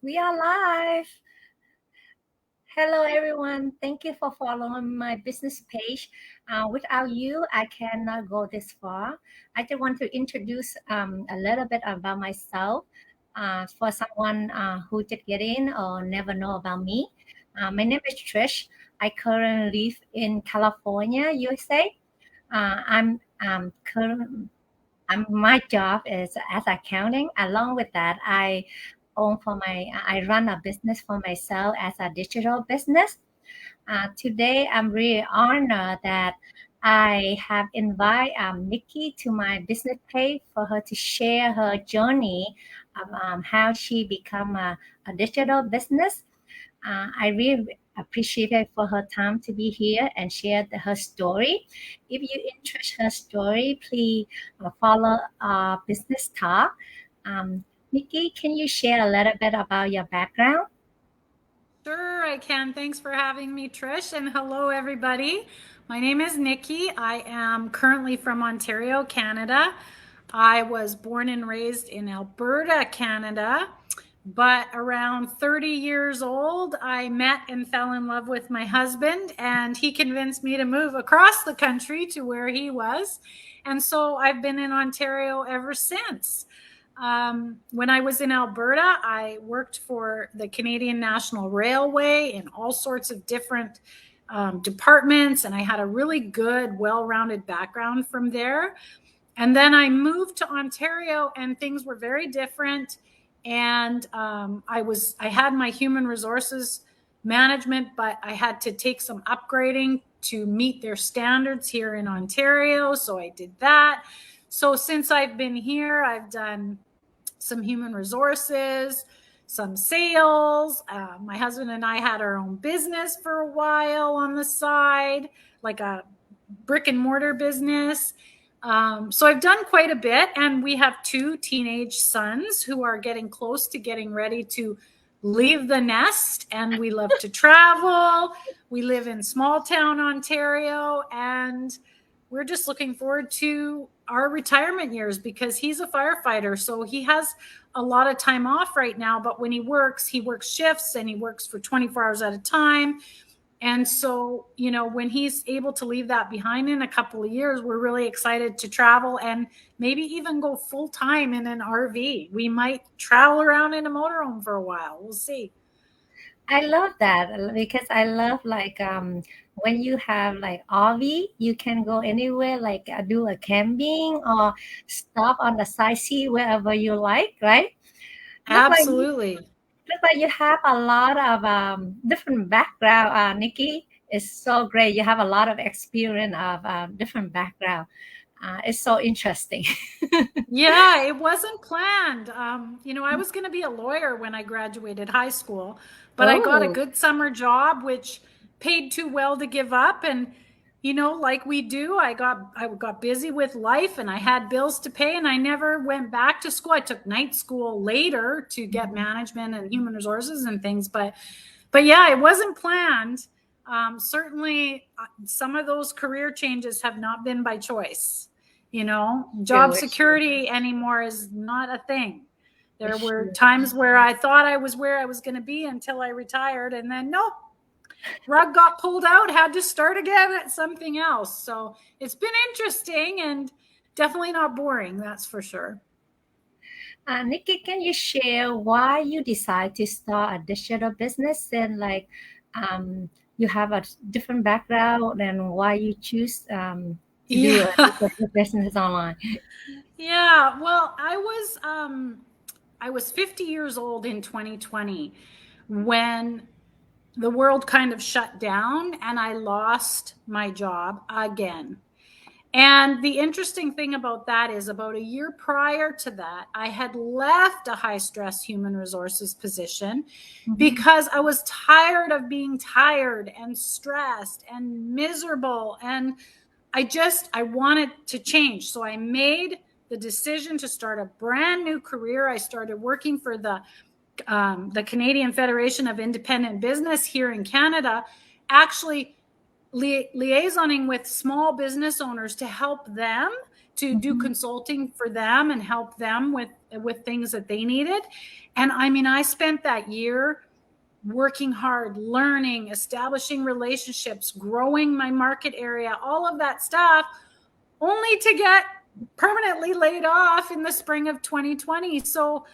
We are live. Hello, everyone. Thank you for following my business page. Without you, I cannot go this far. I just want to introduce a little bit about myself for someone who just get in or never know about me. My name is Trish. I currently live in California, USA. My job is as accounting. Along with that, I run a business for myself as a digital business. Today, I'm really honored that I have invited Nikki to my business page for her to share her journey of how she become a digital business. I really appreciate it for her time to be here and share her story. If you interest her story, please follow Business Talk. Nikki, can you share a little bit about your background? Sure, I can. Thanks for having me, Trish. And hello, everybody. My name is Nikki. I am currently from Ontario, Canada. I was born and raised in Alberta, Canada. But around 30 years old, I met and fell in love with my husband, and he convinced me to move across the country to where he was. And so I've been in Ontario ever since. When I was in Alberta, I worked for the Canadian National Railway in all sorts of different departments, and I had a really good, well-rounded background from there. And then I moved to Ontario, and things were very different. And I had my human resources management, but I had to take some upgrading to meet their standards here in Ontario. So I did that. So since I've been here, I've done some human resources, some sales. My husband and I had our own business for a while on the side, like a brick and mortar business. So I've done quite a bit, and we have 2 teenage sons who are getting close to getting ready to leave the nest, and we love to travel. We live in small town Ontario, and we're just looking forward to our retirement years because he's a firefighter. So he has a lot of time off right now, but when he works shifts and he works for 24 hours at a time. And so, when he's able to leave that behind in a couple of years, we're really excited to travel and maybe even go full time in an RV. We might travel around in a motorhome for a while. We'll see. I love that because I love when you have like RV, you can go anywhere, like do a camping or stop on the side sea wherever you like, right? Look like Absolutely. look like you have a lot of different background. Nikki, it's so great. You have a lot of experience of different background. It's so interesting. Yeah, it wasn't planned. I was going to be a lawyer when I graduated high school, but I got a Oh, good summer job, which paid too well to give up. And, like we do, I got busy with life and I had bills to pay, and I never went back to school. I took night school later to get management and human resources and things, but yeah, it wasn't planned. Certainly, some of those career changes have not been by choice. Job sure, sure, security anymore is not a thing. There were sure. times where I thought I was where I was going to be until I retired, and then nope, rug got pulled out, had to start again at something else. So it's been interesting and definitely not boring, that's for sure. Nikki, can you share why you decide to start a digital business and you have a different background and why you choose to do a Yeah. digital business online? Yeah. Well, I was 50 years old in 2020 when the world kind of shut down and I lost my job again. And the interesting thing about that is about a year prior to that, I had left a high stress human resources position Mhm. because I was tired of being tired and stressed and miserable. And I wanted to change. So I made the decision to start a brand new career. I started working for the Canadian Federation of Independent Business here in Canada, actually liaisoning with small business owners to help them to do consulting for them and help them with things that they needed. And I mean, I spent that year working hard, learning, establishing relationships, growing my market area, all of that stuff, only to get permanently laid off in the spring of 2020. So,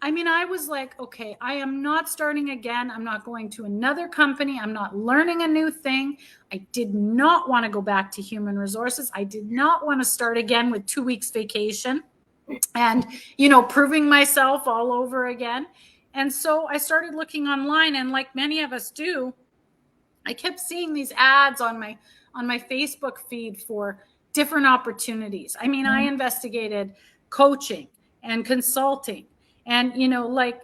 I mean, I was like, okay, I am not starting again. I'm not going to another company. I'm not learning a new thing. I did not want to go back to human resources. I did not want to start again with 2 weeks vacation and, proving myself all over again. And so I started looking online, and like many of us do, I kept seeing these ads on my Facebook feed for different opportunities. I mean, I investigated coaching and consulting and, like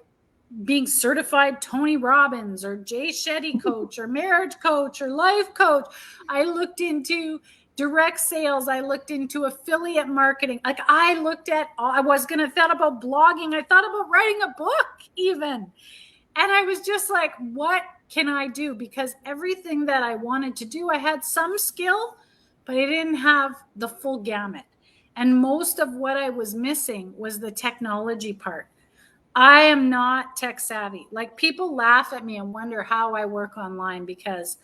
being certified Tony Robbins or Jay Shetty coach or marriage coach or life coach. I looked into direct sales. I looked into affiliate marketing. Like I thought about blogging. I thought about writing a book even. And I was just like, what can I do? Because everything that I wanted to do, I had some skill, but I didn't have the full gamut. And most of what I was missing was the technology part. I am not tech savvy. Like people laugh at me and wonder how I work online because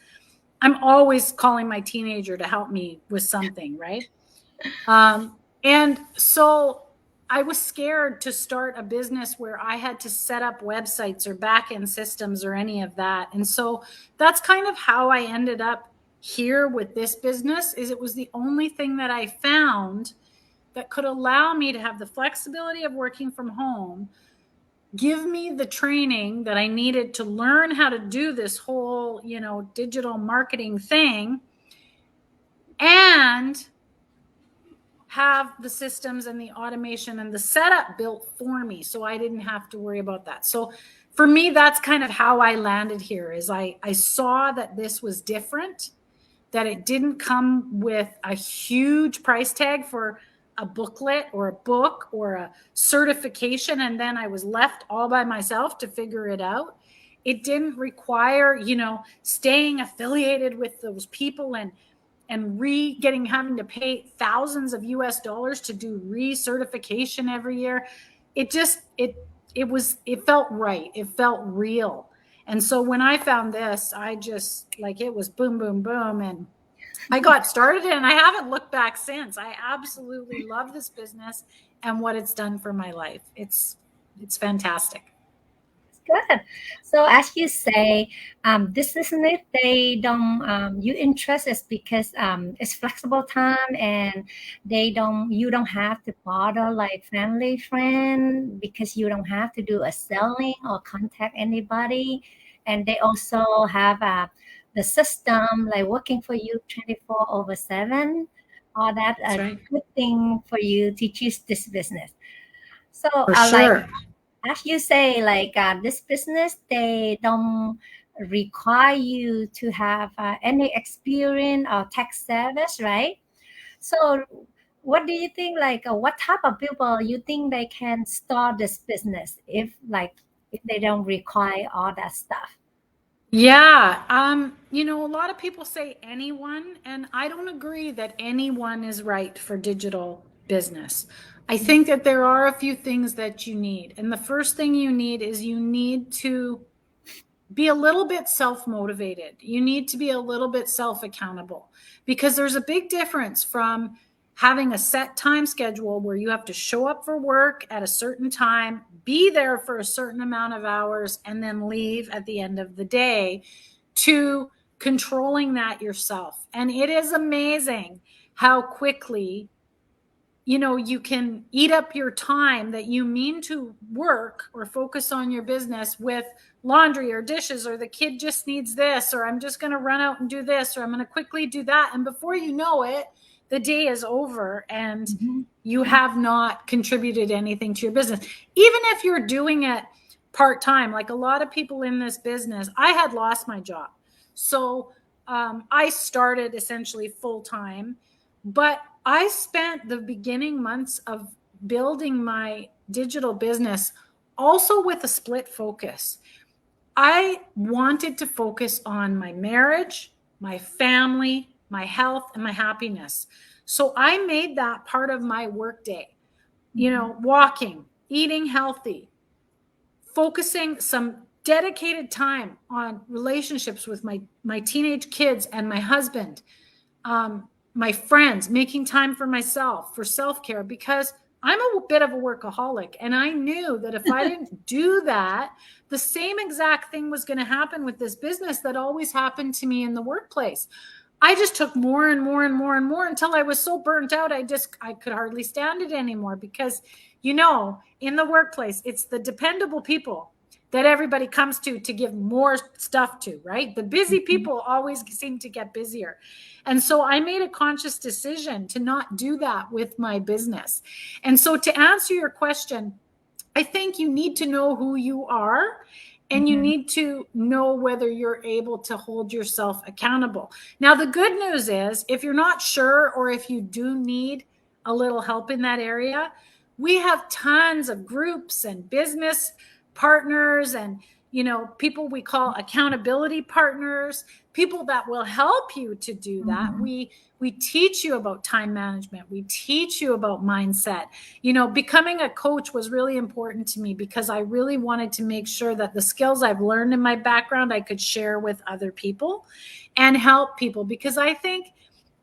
I'm always calling my teenager to help me with something, right? And so I was scared to start a business where I had to set up websites or back-end systems or any of that. And so that's kind of how I ended up here with this business. Is it was the only thing that I found that could allow me to have the flexibility of working from home, give me the training that I needed to learn how to do this whole, digital marketing thing, and have the systems and the automation and the setup built for me so I didn't have to worry about that. So for me, that's kind of how I landed here. Is I saw that this was different, that it didn't come with a huge price tag for a booklet or a book or a certification, and then I was left all by myself to figure it out. It didn't require, staying affiliated with those people and having to pay thousands of US dollars to do recertification every year. It felt right. It felt real. And so when I found this, I just it was boom, boom, boom. And I got started and I haven't looked back since. I absolutely love this business and what it's done for my life. It's fantastic. Good. So as you say, this business, they don't, you interest is because it's flexible time and you don't have to bother like family, friend, because you don't have to do a selling or contact anybody. And they also have the system like working for you 24/7. All that That's a right. good thing for you to choose this business. So For sure. as you say, this business, they don't require you to have any experience or tech service, right? So what do you think, what type of people you think they can start this business if they don't require all that stuff? Yeah. A lot of people say anyone, and I don't agree that anyone is right for digital business. I think that there are a few things that you need. And the first thing you need is you need to be a little bit self-motivated. You need to be a little bit self-accountable, because there's a big difference from having a set time schedule where you have to show up for work at a certain time, be there for a certain amount of hours, and then leave at the end of the day, to controlling that yourself. And it is amazing how quickly you can eat up your time that you mean to work or focus on your business with laundry or dishes, or the kid just needs this, or I'm just going to run out and do this, or I'm going to quickly do that. And before you know it, the day is over and you have not contributed anything to your business. Even if you're doing it part-time, like a lot of people in this business, I had lost my job. So I started essentially full-time, but I spent the beginning months of building my digital business also with a split focus. I wanted to focus on my marriage, my family, my health, and my happiness. So I made that part of my workday, walking, eating healthy, focusing some dedicated time on relationships with my teenage kids and my husband, my friends, making time for myself, for self-care, because I'm a bit of a workaholic. And I knew that if I didn't do that, the same exact thing was going to happen with this business that always happened to me in the workplace. I just took more and more and more and more until I was so burnt out. I could hardly stand it anymore because, in the workplace, it's the dependable people that everybody comes to give more stuff to, right? The busy people always seem to get busier. And so I made a conscious decision to not do that with my business. And so to answer your question, I think you need to know who you are, and you need to know whether you're able to hold yourself accountable. Now, the good news is if you're not sure, or if you do need a little help in that area, we have tons of groups and business partners and, people we call accountability partners, people that will help you to do that. We teach you about time management. We teach you about mindset. Becoming a coach was really important to me because I really wanted to make sure that the skills I've learned in my background, I could share with other people and help people. Because I think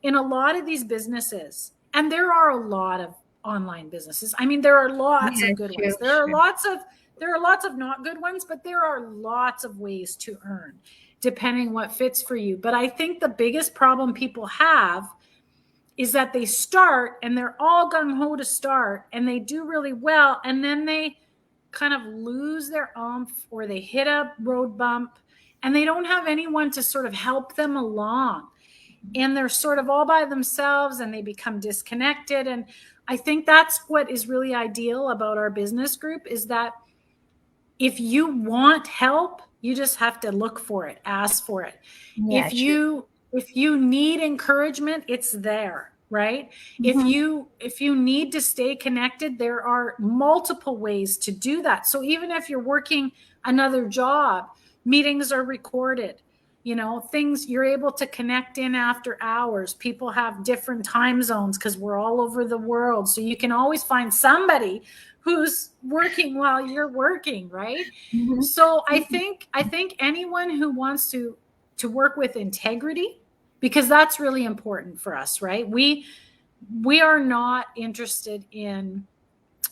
in a lot of these businesses, and there are a lot of online businesses. I mean, there are lots of good ones. There are lots of not good ones, but there are lots of ways to earn, depending what fits for you. But I think the biggest problem people have is that they start and they're all gung-ho to start and they do really well. And then they kind of lose their oomph, or they hit a road bump and they don't have anyone to sort of help them along. And they're sort of all by themselves and they become disconnected. And I think that's what is really ideal about our business group, is that if you want help, you just have to look for it, ask for it. Yeah, if you need encouragement, it's there, right? If you need to stay connected, there are multiple ways to do that. So even if you're working another job, meetings are recorded, things you're able to connect in after hours. People have different time zones because we're all over the world. So you can always find somebody who's working while you're working, right? So I think anyone who wants to work with integrity, because that's really important for us, right? We are not interested in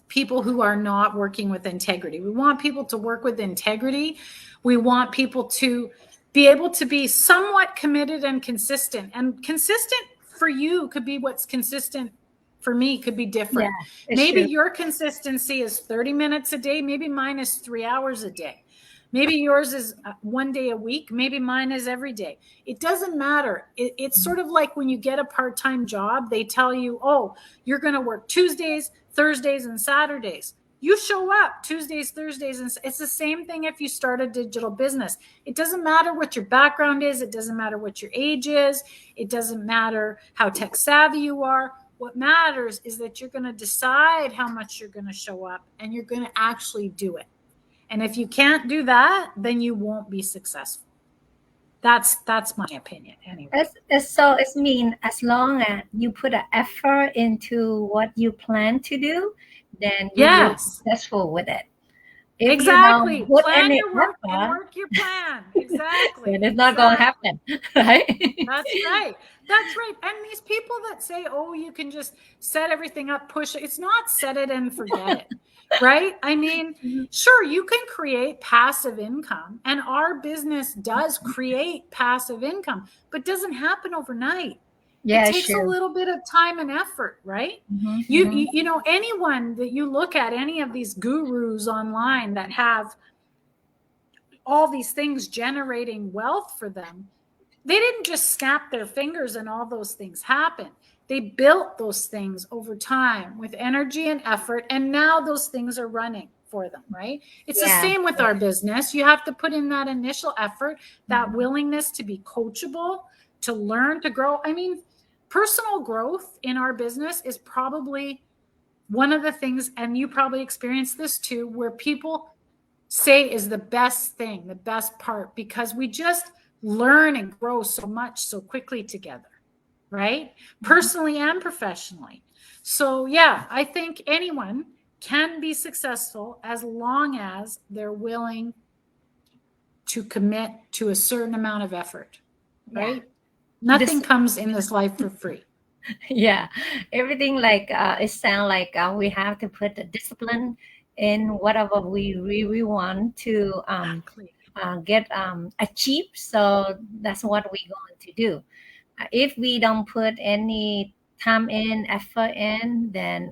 people who are not working with integrity. We want people to work with integrity. We want people to be able to be somewhat committed and consistent. And consistent for you could be what's consistent for me, could be different. Maybe your consistency is 30 minutes a day. Maybe mine is 3 hours a day. Maybe yours is 1 day a week. Maybe mine is every day. It doesn't matter. It's sort of like when you get a part-time job, they tell you, oh, you're going to work Tuesdays, Thursdays, and Saturdays. You show up Tuesdays, Thursdays, and it's the same thing if you start a digital business. It doesn't matter what your background is. It doesn't matter what your age is. It doesn't matter how tech savvy you are. What matters is that you're going to decide how much you're going to show up, and you're going to actually do it. And if you can't do that, then you won't be successful. That's my opinion anyway. So it means as long as you put an effort into what you plan to do, then you will be successful with it. If exactly. Plan your work and work your plan. Exactly. It's not going to happen, right? That's right. That's right. And these people that say, oh, you can just set everything up, push it. It's not set it and forget it. Right? I mean, sure, you can create passive income, and our business does create passive income, but doesn't happen overnight. It takes a little bit of time and effort, right? You know, anyone that you look at, any of these gurus online that have all these things generating wealth for them, they didn't just snap their fingers and all those things happen. They built those things over time with energy and effort, and now those things are running for them, right? It's the same with our business. You have to put in that initial effort, that willingness to be coachable, to learn, to grow. I mean, personal growth in our business is probably one of the things, and you probably experience this too, where people say is the best thing, the best part, because we just learn and grow so much so quickly together. right? Personally and professionally. So yeah, I think anyone can be successful as long as they're willing to commit to a certain amount of effort, Yeah. right? Nothing This comes in this life for free. yeah, everything like it sounds like we have to put the discipline in whatever we really want to Exactly. get achieved. So that's what we're going to do. If we don't put any time in, effort in, then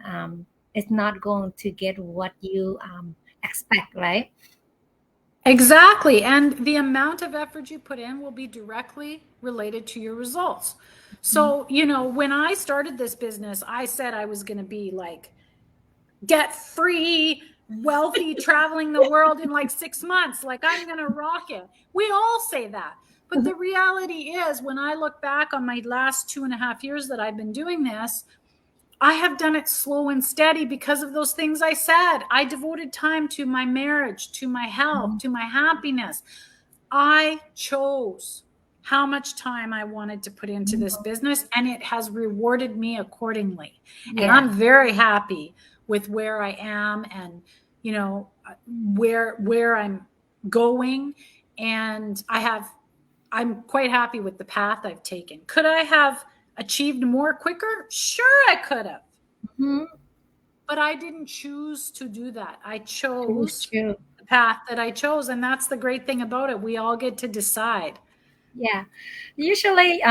it's not going to get what you expect, right? Exactly. And the amount of effort you put in will be directly related to your results. Mhm. So, you know, when I started this business, I said I was going to be like debt free, wealthy, traveling the world in like 6 months. Like, I'm going to rock it. We all say that. But the reality is, when I look back on my last 2.5 years that I've been doing this, I have done it slow and steady because of those things I said. I devoted time to my marriage, to my health, to my happiness. I chose how much time I wanted to put into this business, and it has rewarded me accordingly. And Yeah. I'm very happy with where I am, and you know, where I'm going. And I'm quite happy with the path I've taken. Could I have achieved more quicker? Sure, I could have. Mhm. But I didn't choose to do that. I True, chose true. the path that I chose. And that's the great thing about it. We all get to decide. Yeah. Usually,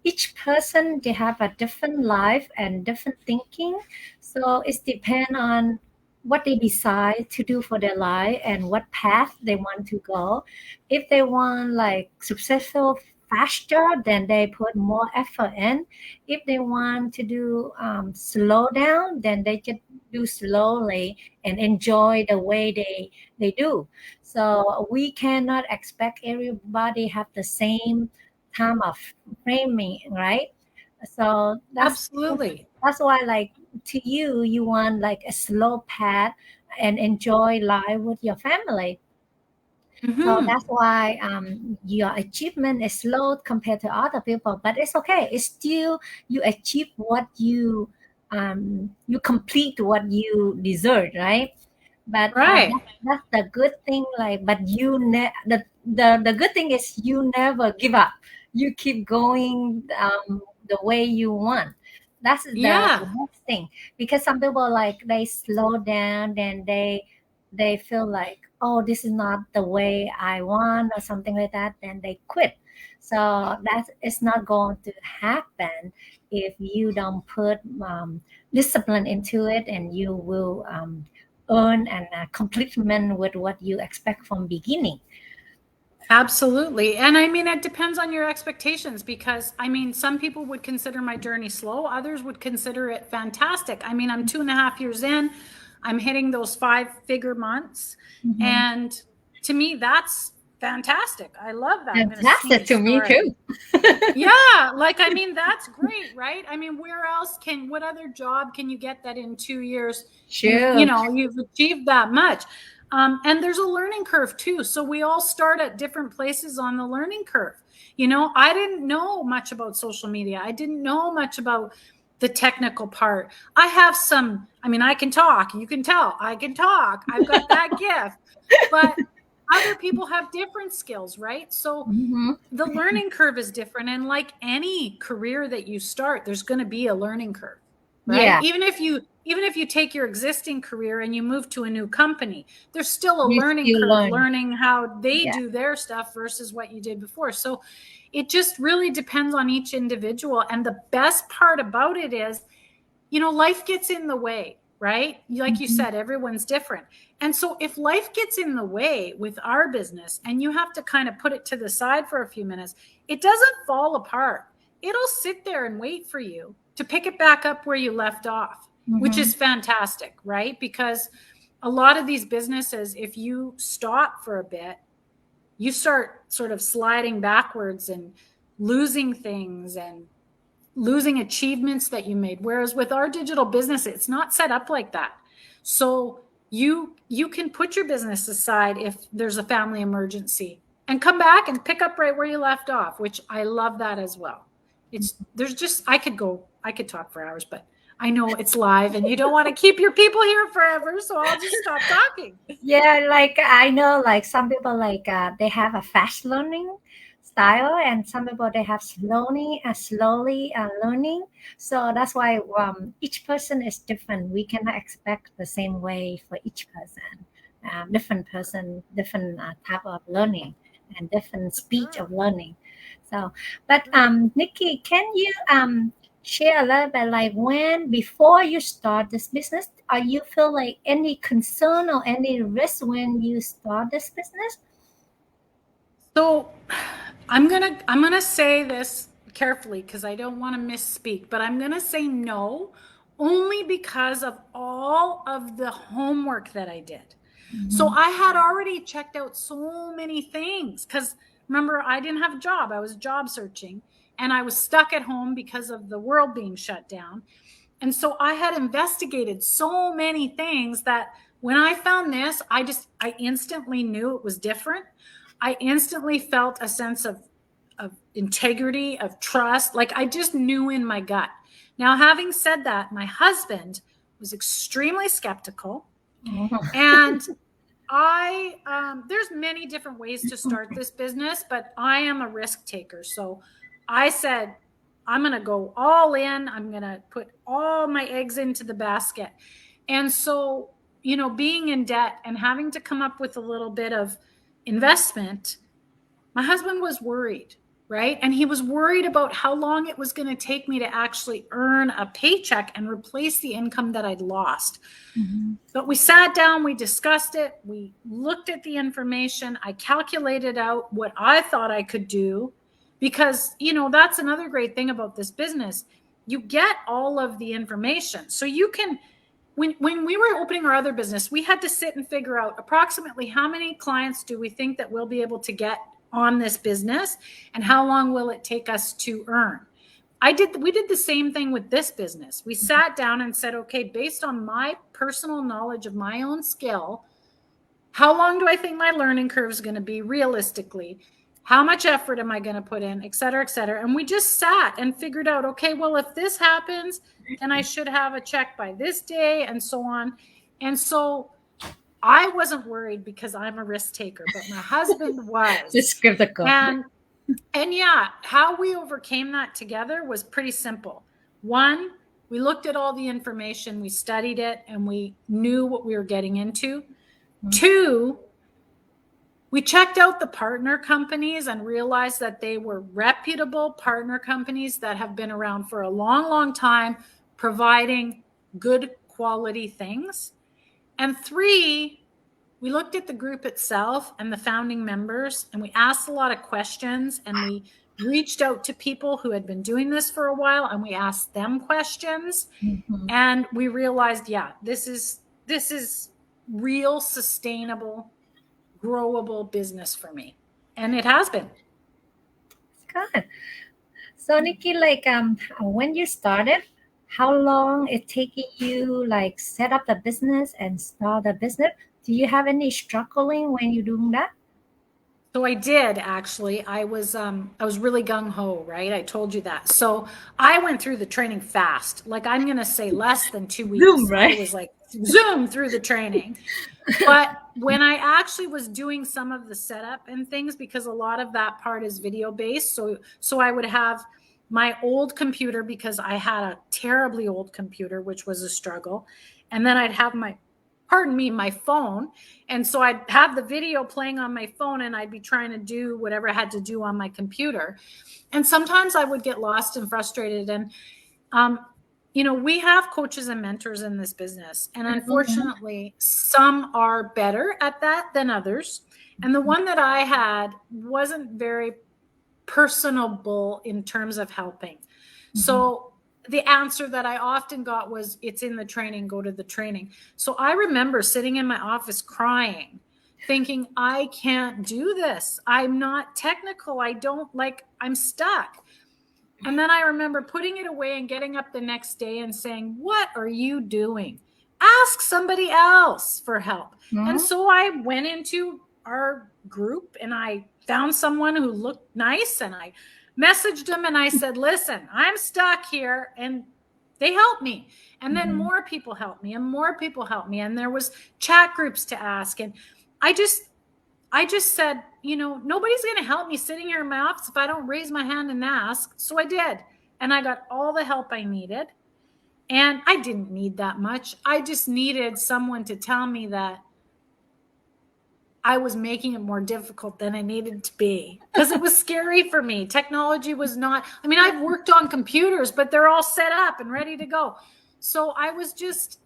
each person they have a different life and different thinking. So it depends on what they decide to do for their life and what path they want to go. If they want like successful faster, then they put more effort in. If they want to do slow down, then they just do slowly and enjoy the way they do. So we cannot expect everybody have the same time of framing, right? So Absolutely. that's why like to you, you want like a slow path and enjoy life with your family. So Mm-hmm. that's why your achievement is slow compared to other people, but it's okay. It's still you achieve what you complete what you deserve, right? But Right. that's the good thing. Like, but the good thing is you never give up. You keep going the way you want. That's the Yeah. best thing because some people like they slow down and they feel like, oh, this is not the way I want or something like that. Then they quit. So that is not going to happen if you don't put discipline into it, and you will earn an accomplishment with what you expect from beginning. Absolutely. And I mean, it depends on your expectations because I mean, some people would consider my journey slow, others would consider it fantastic. I mean, I'm 2.5 years in, I'm hitting those 5-figure months. Mhm. And to me, that's fantastic. I love that. I'm going to Fantastic sneeze. to me Sorry. too. Yeah, like I mean that's great, right? I mean, what other job can you get that in 2 years you Sure. know you've achieved that much? And there's a learning curve too. So we all start at different places on the learning curve. You know, I didn't know much about social media. I didn't know much about the technical part. I have some, I mean, I can talk. You can tell I can talk. I've got that gift. But other people have different skills, right? So Hmm. the learning curve is different, and like any career that you start, there's going to be a learning curve, right? Yeah, Even if you take your existing career and you move to a new company, there's still a you learning still curve, learn. learning how they Yeah. do their stuff versus what you did before. So it just really depends on each individual. And the best part about it is, life gets in the way, right? Like you Mhm. said, everyone's different. And so if life gets in the way with our business and you have to kind of put it to the side for a few minutes, it doesn't fall apart. It'll sit there and wait for you to pick it back up where you left off, which Mhm. is fantastic, right? Because a lot of these businesses, if you stop for a bit, you start sort of sliding backwards and losing things and losing achievements that you made. Whereas with our digital business, it's not set up like that. So you can put your business aside if there's a family emergency and come back and pick up right where you left off, which I love that as well. there's just, I could talk for hours, but I know it's live and you don't want to keep your people here forever. So I'll just stop talking. Yeah, like I know, like some people they have a fast learning style, and some people they have slowly learning. So that's why each person is different. We cannot expect the same way for each person. Different person, different type of learning, and different speed Sure. of learning. So, but Nikki, can you share a little bit like when before you start this business, are you feel like any concern or any risk when you start this business? So I'm gonna say this carefully because I don't want to misspeak, but I'm gonna say no, only because of all of the homework that I did. So Mhm. I had already checked out so many things because remember, I didn't have a job. I was job searching and I was stuck at home because of the world being shut down. And so I had investigated so many things that when I found this, I instantly knew it was different. I instantly felt a sense of integrity, of trust. Like I just knew in my gut. Now, having said that, my husband was extremely skeptical. Oh. And there's many different ways to start this business, but I am a risk taker. So I said, I'm going to go all in. I'm going to put all my eggs into the basket. And so, being in debt and having to come up with a little bit of investment, my husband was worried, right? And he was worried about how long it was going to take me to actually earn a paycheck and replace the income that I'd lost. Mhm. But we sat down, we discussed it, we looked at the information, I calculated out what I thought I could do because, that's another great thing about this business. You get all of the information. So you can when we were opening our other business, we had to sit and figure out approximately how many clients do we think that we'll be able to get on this business and how long will it take us to earn. We did the same thing with this business. We sat down and said, okay, based on my personal knowledge of my own skill, how long do I think my learning curve is going to be realistically? How much effort am I going to put in, et cetera, et cetera. And we just sat and figured out, okay, well, if this happens, then I should have a check by this day and so on. And so I wasn't worried because I'm a risk taker, but my husband was. Just give the go. And yeah, how we overcame that together was pretty simple. One, we looked at all the information, we studied it, and we knew what we were getting into. Two, we checked out the partner companies and realized that they were reputable partner companies that have been around for a long, long time, providing good quality things. And three, we looked at the group itself and the founding members, and we asked a lot of questions, and we reached out to people who had been doing this for a while, and we asked them questions. Mhm. And we realized, yeah, this is real, sustainable, growable business for me. And it has been. Good. So Nikki, like when you started, how long it taking you like set up the business and start the business? Do you have any struggling when you're doing that? So I did actually. I was really gung ho, right? I told you that. So I went through the training fast. Like I'm gonna say less than 2 weeks. Zoom, right? I was like zoom through the training. But when I actually was doing some of the setup and things, because a lot of that part is video based, so I would have my old computer because I had a terribly old computer, which was a struggle, and then I'd have my phone. And so I'd have the video playing on my phone and I'd be trying to do whatever I had to do on my computer. And sometimes I would get lost and frustrated. And, we have coaches and mentors in this business. And unfortunately, some are better at that than others. And the one that I had wasn't very personable in terms of helping. So the answer that I often got was, it's in the training, go to the training. So I remember sitting in my office crying, thinking, I can't do this. I'm not technical. I'm stuck. And then I remember putting it away and getting up the next day and saying, what are you doing? Ask somebody else for help. And so I went into our group and I found someone who looked nice, and I messaged them and I said, listen, I'm stuck here. And they helped me. And then more people helped me and more people helped me. And there was chat groups to ask. And I just said, nobody's going to help me sitting here in my office if I don't raise my hand and ask. So I did. And I got all the help I needed. And I didn't need that much. I just needed someone to tell me that I was making it more difficult than I needed to be, because it was scary for me. Technology was not, I've worked on computers, but they're all set up and ready to go. So I was just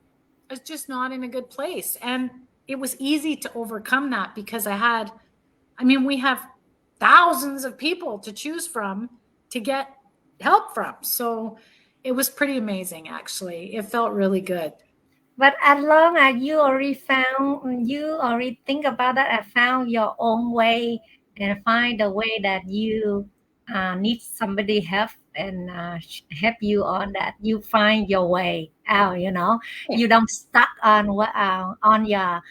not in a good place. And it was easy to overcome that because we have thousands of people to choose from to get help from. So it was pretty amazing, actually. It felt really good. But as long as you already think about that and found your own way and find the way that you need somebody help and help you on that, you find your way out. You don't stuck on your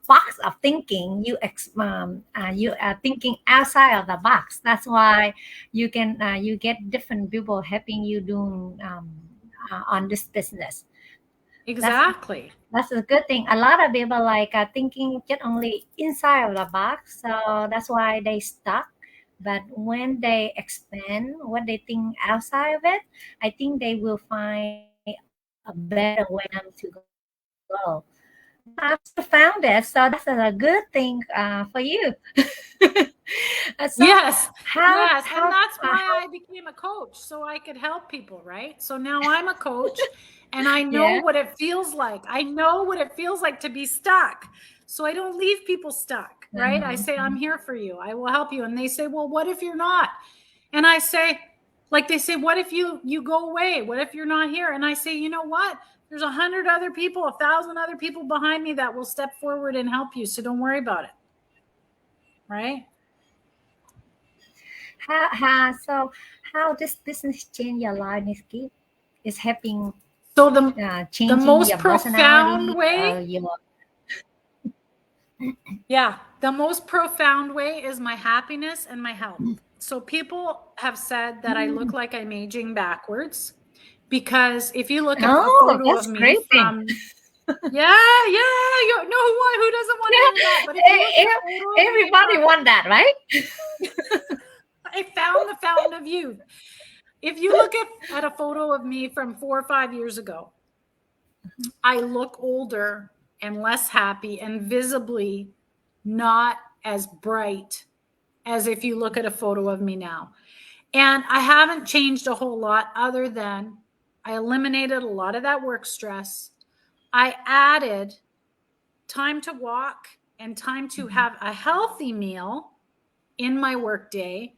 box of thinking. You are thinking outside of the box. That's why you get different people helping you doing on this business. Exactly. That's a good thing. A lot of people are thinking just only inside of the box, so that's why they stuck. But when they expand what they think outside of it, I think they will find a better way to go. I also found it, so that's a good thing for you. So yes, and that's why I became a coach, so I could help people, right? So now I'm a coach, and I know what it feels like. I know what it feels like to be stuck. So I don't leave people stuck, right? I say, I'm here for you. I will help you. And they say, well, what if you're not? And I say, they say, what if you go away? What if you're not here? And I say, you know what? There's 100 other people, 1,000 other people behind me that will step forward and help you. So don't worry about it. Right? So how this business change your life, Nikki? Is helping. So the most profound way. The most profound way is my happiness and my health. So people have said that I look like I'm aging backwards, because if you look at a photo of me from who doesn't want to hear that? But everybody want that, right? I found the fountain of youth. If you look at a photo of me from 4 or 5 years ago, I look older and less happy and visibly not as bright as if you look at a photo of me now. And I haven't changed a whole lot, other than I eliminated a lot of that work stress. I added time to walk and time to have a healthy meal in my work day.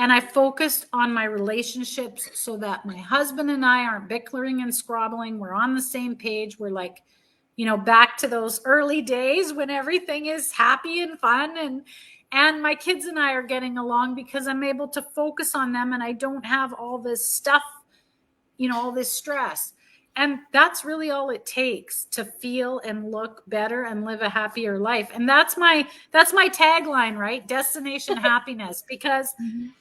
And I focused on my relationships so that my husband and I aren't bickering and squabbling. We're on the same page. We're back to those early days when everything is happy and fun. And my kids and I are getting along because I'm able to focus on them and I don't have all this stuff, all this stress. And that's really all it takes to feel and look better and live a happier life. And that's my tagline, right? Destination happiness, because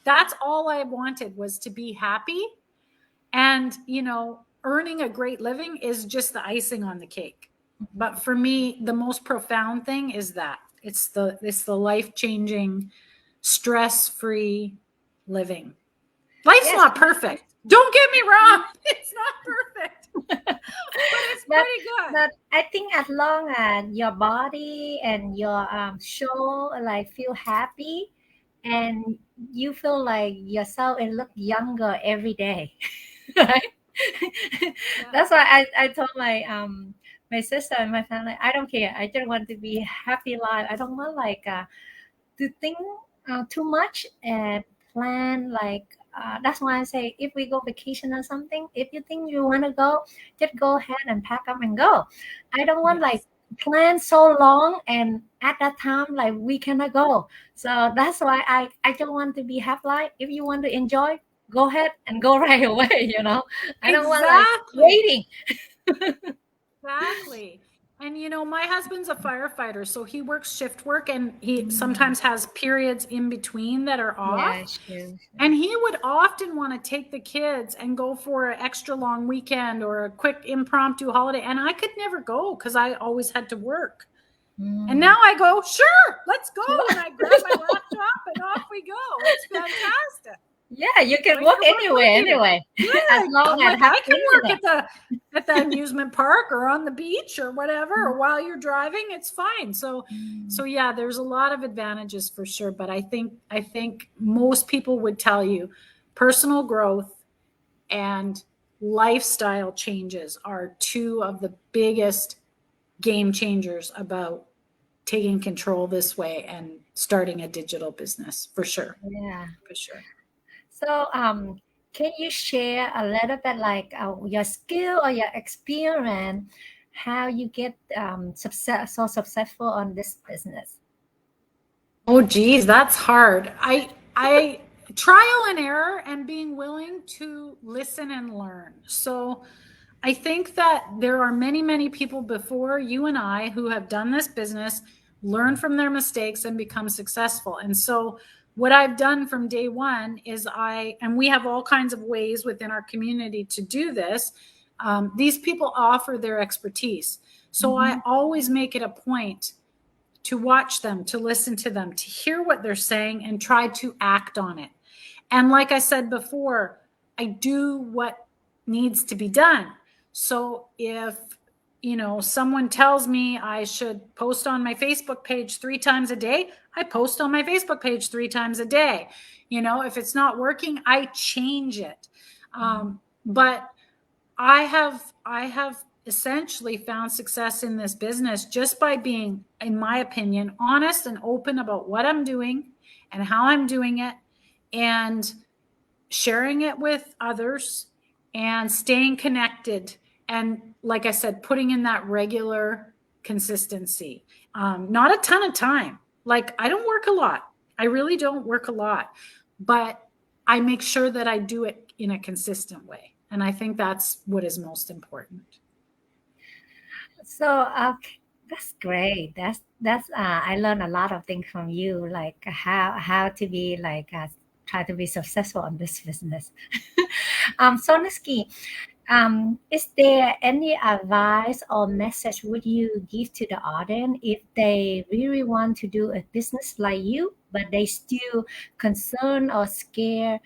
that's all I wanted, was to be happy. And, earning a great living is just the icing on the cake. But for me, the most profound thing is that it's the life-changing, stress-free living. Life's not perfect. Don't get me wrong. It's not perfect. But it's pretty good. But I think as long as your body and your soul feel happy, and you feel like yourself and look younger every day, right? That's why I told my sister and my family, I don't care. I just want to be happy life. I don't want to think too much and plan that's why I say, if we go vacation or something, if you think you want to go, just go ahead and pack up and go. I don't want plan so long and at that time we cannot go. So that's why I don't want to be happy life. If you want to enjoy, go ahead and go right away. I don't want waiting. Exactly. And my husband's a firefighter, so he works shift work, and he sometimes has periods in between that are Yeah, off. sure. And he would often want to take the kids and go for an extra long weekend or a quick impromptu holiday. And I could never go because I always had to work. And now I go, sure, let's go. And I grab my laptop and off we go. It's fantastic. Yeah, you can work anywhere anyway. Yeah, as long as I can work at the amusement park or on the beach or whatever, or while you're driving, it's fine. So yeah, there's a lot of advantages for sure. But I think most people would tell you personal growth and lifestyle changes are two of the biggest game changers about taking control this way and starting a digital business, for sure. Yeah, for sure. So, can you share a little bit like your skill or your experience, how you get so successful on this business? Oh, geez, that's hard. I trial and error and being willing to listen and learn. So I think that there are many, many people before you and I who have done this business, learn from their mistakes, and become successful. And so what I've done from day one is and we have all kinds of ways within our community to do this. These people offer their expertise. So I always make it a point to watch them, to listen to them, to hear what they're saying and try to act on it. And like I said before, I do what needs to be done. So if someone tells me I should post on my Facebook page 3 times a day, I post on my Facebook page 3 times a day. If it's not working, I change it. But I have essentially found success in this business just by being, in my opinion, honest and open about what I'm doing and how I'm doing it, and sharing it with others and staying connected. And like I said, putting in that regular consistency, not a ton of time. Like, I don't work a lot. I really don't work a lot, but I make sure that I do it in a consistent way. And I think that's what is most important. So, that's great. That's I learned a lot of things from you, like how to be like try to be successful on this business. So Niski, is there any advice or message would you give to the audience if they really want to do a business like you, but they still concerned or scared,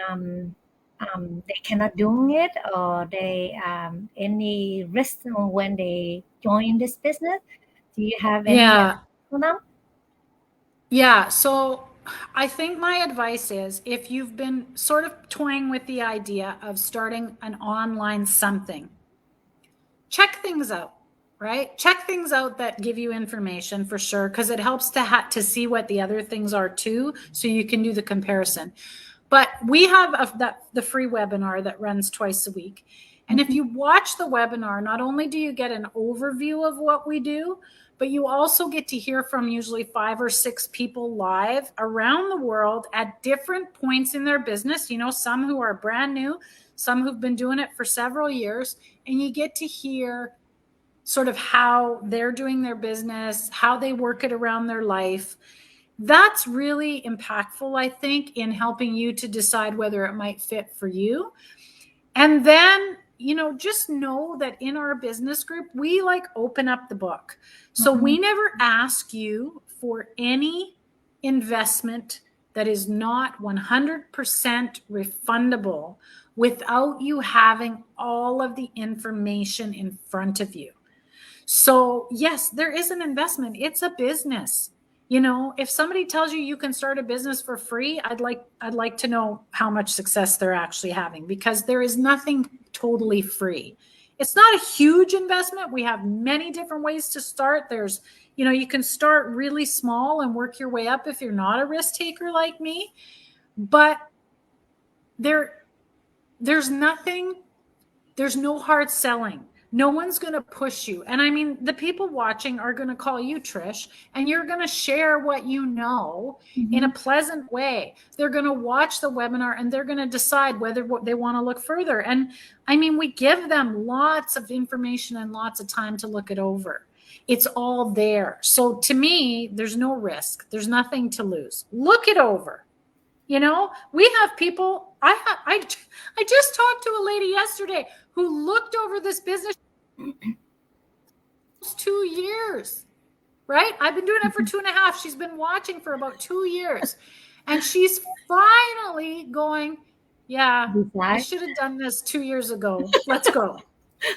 they cannot do it, or they any risk when they join this business? Do you have any advice for them? Yeah. So I think my advice is, if you've been sort of toying with the idea of starting an online something, check things out, right? Check things out that give you information for sure, because it helps to see what the other things are too, so you can do the comparison. But we have the free webinar that runs twice a week. And if you watch the webinar, not only do you get an overview of what we do, but you also get to hear from usually 5 or 6 people live around the world at different points in their business. Some who are brand new, some who've been doing it for several years, and you get to hear sort of how they're doing their business, how they work it around their life. That's really impactful, I think, in helping you to decide whether it might fit for you. And then, just know that in our business group, we open up the book. So we never ask you for any investment that is not 100% refundable without you having all of the information in front of you. So yes, there is an investment. It's a business. If somebody tells you can start a business for free, I'd like to know how much success they're actually having, because there is nothing totally free. It's not a huge investment. We have many different ways to start. There's, you can start really small and work your way up if you're not a risk taker like me. But there's no hard selling. No one's going to push you. And I mean, the people watching are going to call you Trish, and you're going to share what you know in a pleasant way. They're going to watch the webinar and they're going to decide whether they want to look further. And I mean, we give them lots of information and lots of time to look it over. It's all there. So to me, there's no risk. There's nothing to lose. Look it over. You know, we have people. I just talked to a lady yesterday who looked over this business 2 years, right? I've been doing it for 2.5. She's been watching for about 2 years. And she's finally going, yeah, I should have done this 2 years ago. Let's go.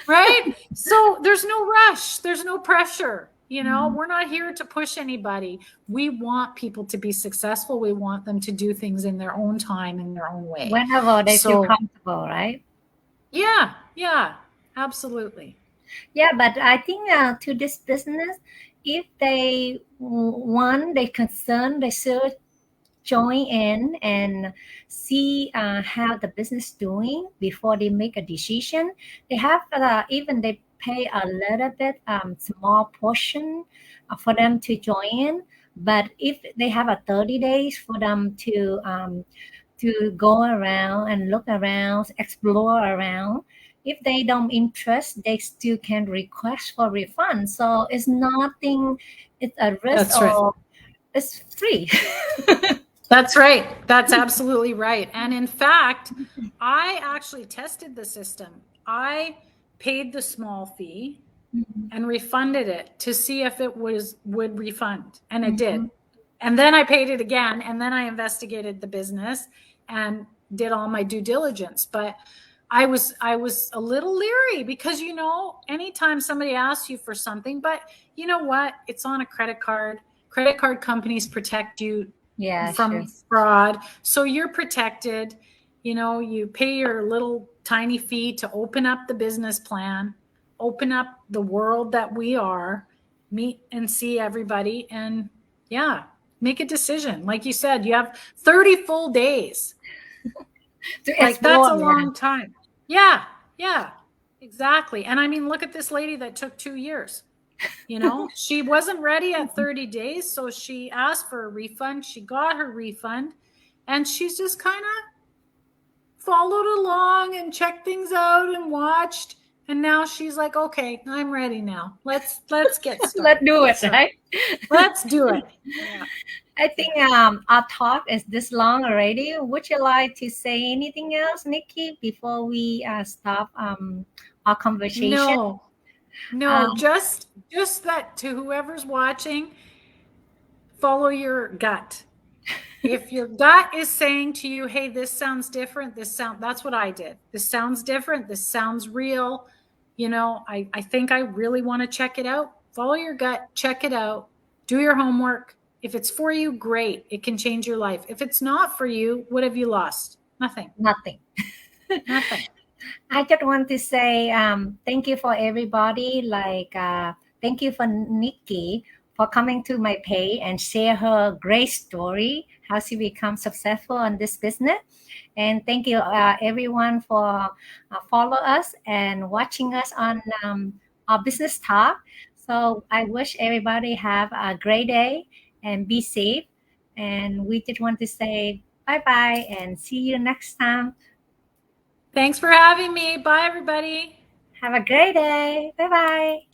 Right? So there's no rush. There's no pressure. You know, we're not here to push anybody. We want people to be successful. We want them to do things in their own time, in their own way. Whenever they feel comfortable, right? Yeah, yeah, absolutely. Yeah, but I think to this business, if they want, they concern, they should join in and see how the business doing before they make a decision. They have even they pay a little bit small portion for them to join in. But if they have a 30 days for them to go around and look around, explore around. If they don't interest, they still can request for refund. So it's nothing, it's a risk. That's right. Or it's free. That's right. That's absolutely right. And in fact, I actually tested the system. I paid the small fee and refunded it to see if it would refund. And it did. And then I paid it again. And then I investigated the business and did all my due diligence. But I was a little leery because, you know, anytime somebody asks you for something, but you know what? It's on a credit card. Credit card companies protect you from fraud. So you're protected. You know, you pay your little tiny fee to open up the business plan, open up the world that we are, meet and see everybody, and yeah, make a decision. Like you said, you have 30 full days. Like that's a long time. Yeah, yeah, exactly. And I mean, look at this lady that took 2 years. You know, she wasn't ready at 30 days. So she asked for a refund. She got her refund and she's just kind of followed along and checked things out and watched. And now she's like, okay, I'm ready now. Let's get started. Let's do it, right? Let's do it. Yeah. I think our talk is this long already. Would you like to say anything else, Nikki, before we stop our conversation? No, just that to whoever's watching, follow your gut. If your gut is saying to you, hey, this sounds different, that's what I did. This sounds different. This sounds real. You know, I think I really want to check it out. Follow your gut, check it out, do your homework. If it's for you, great. It can change your life. If it's not for you, what have you lost? Nothing. Nothing. Nothing. I just want to say thank you for everybody. Thank you for Nikki for coming to my page and share her great story, how she become successful in this business. And thank you everyone for follow us and watching us on our business talk. So I wish everybody have a great day and be safe. And we just want to say bye-bye and see you next time. Thanks for having me. Bye, everybody. Have a great day. Bye-bye.